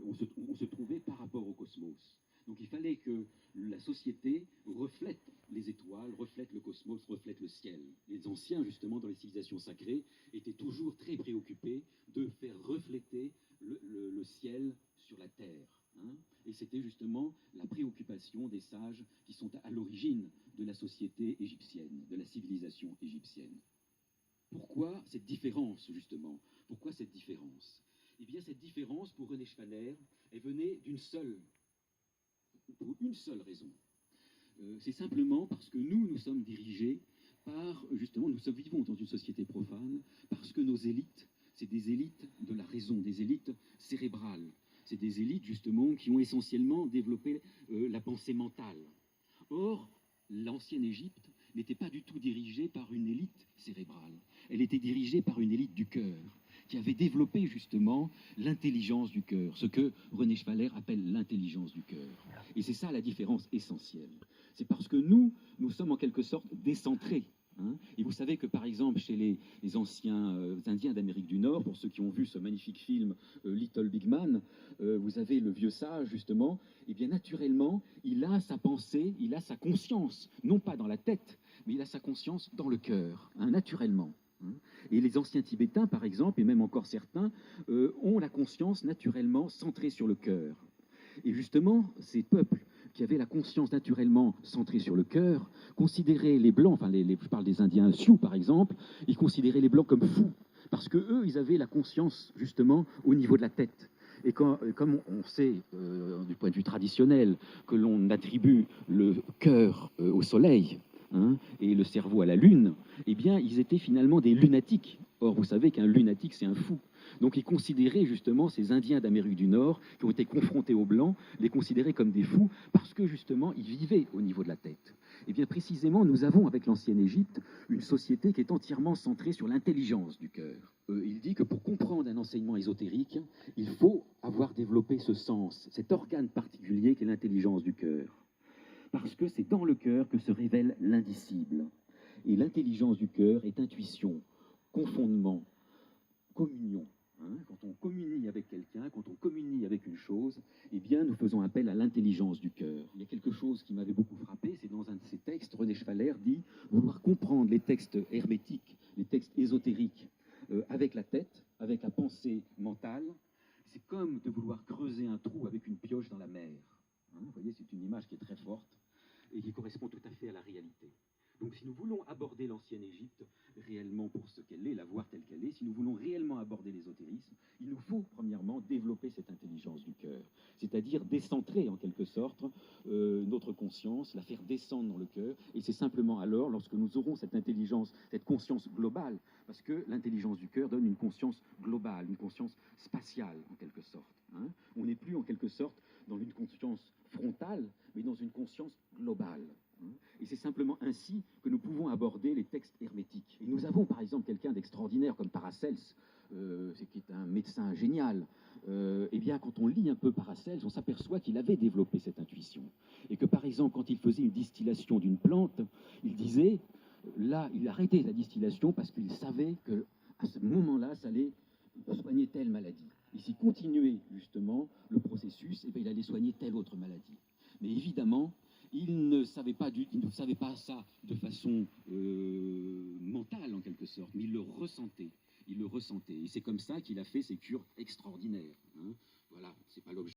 on se trouvait par rapport au cosmos. Donc il fallait que la société reflète les étoiles, reflète le cosmos, reflète le ciel. Les anciens, justement, dans les civilisations sacrées, étaient toujours très préoccupés de faire refléter le ciel sur la terre. Hein. Et c'était justement la préoccupation des sages qui sont à l'origine de la société égyptienne, de la civilisation égyptienne. Pourquoi cette différence, justement? Pourquoi cette différence? Eh bien, cette différence, pour René Schwaner, elle venait pour une seule raison. C'est simplement parce que nous sommes dirigés par, justement, vivons dans une société profane, parce que nos élites, c'est des élites de la raison, des élites cérébrales. C'est des élites, justement, qui ont essentiellement développé la pensée mentale. Or, l'ancienne Égypte n'était pas du tout dirigée par une élite cérébrale. Elle était dirigée par une élite du cœur, qui avait développé justement l'intelligence du cœur, ce que René Schwaner appelle l'intelligence du cœur. Et c'est ça la différence essentielle. C'est parce que nous sommes en quelque sorte décentrés. Hein. Et vous savez que, par exemple, chez les anciens Indiens d'Amérique du Nord, pour ceux qui ont vu ce magnifique film Little Big Man, vous avez le vieux sage, justement, et bien naturellement, il a sa pensée, il a sa conscience, non pas dans la tête, mais il a sa conscience dans le cœur, hein, naturellement. Et les anciens Tibétains, par exemple, et même encore certains, ont la conscience naturellement centrée sur le cœur. Et justement, ces peuples qui avaient la conscience naturellement centrée sur le cœur, considéraient les Blancs, enfin, je parle des Indiens Sioux, par exemple, ils considéraient les Blancs comme fous, parce qu'eux, ils avaient la conscience, justement, au niveau de la tête. Et comme on sait, du point de vue traditionnel, que l'on attribue le cœur au soleil, hein, et le cerveau à la lune, eh bien, ils étaient finalement des lunatiques. Or, vous savez qu'un lunatique, c'est un fou. Donc, ils considéraient justement ces Indiens d'Amérique du Nord, qui ont été confrontés aux Blancs, les considéraient comme des fous, parce que justement, ils vivaient au niveau de la tête. Eh bien, précisément, nous avons, avec l'ancienne Égypte, une société qui est entièrement centrée sur l'intelligence du cœur. Il dit que pour comprendre un enseignement ésotérique, il faut avoir développé ce sens, cet organe particulier qu'est l'intelligence du cœur. Parce que c'est dans le cœur que se révèle l'indicible. Et l'intelligence du cœur est intuition, confondement, communion. Hein, quand on communie avec quelqu'un, quand on communie avec une chose, eh bien, nous faisons appel à l'intelligence du cœur. Il y a quelque chose qui m'avait beaucoup frappé, c'est dans un de ses textes, René Schwaner dit vouloir comprendre les textes hermétiques, les textes ésotériques, avec la tête, avec la pensée mentale, c'est comme de vouloir creuser un trou avec une pioche dans la mer. Hein, vous voyez, c'est une image qui est très forte et qui correspond tout à fait à la réalité. Donc si nous voulons aborder l'ancienne Égypte réellement pour ce qu'elle est, la voir telle qu'elle est, si nous voulons réellement aborder l'ésotérisme, il nous faut premièrement développer cette intelligence du cœur, c'est-à-dire décentrer en quelque sorte notre conscience, la faire descendre dans le cœur, et c'est simplement alors, lorsque nous aurons cette intelligence, cette conscience globale, parce que l'intelligence du cœur donne une conscience globale, une conscience spatiale en quelque sorte. Hein. On n'est plus en quelque sorte dans une conscience frontale, mais dans une conscience globale. Et c'est simplement ainsi que nous pouvons aborder les textes hermétiques. Et nous avons par exemple quelqu'un d'extraordinaire comme Paracels, qui est un médecin génial. Eh bien, quand on lit un peu Paracels, on s'aperçoit qu'il avait développé cette intuition. Et que par exemple, quand il faisait une distillation d'une plante, il disait, là, il arrêtait la distillation parce qu'il savait qu'à ce moment-là, ça allait soigner telle maladie. Et s'il continuait justement le processus, eh bien, il allait soigner telle autre maladie. Mais évidemment, il ne savait pas ça de façon mentale en quelque sorte, mais il le ressentait. Et c'est comme ça qu'il a fait ces cures extraordinaires. Hein.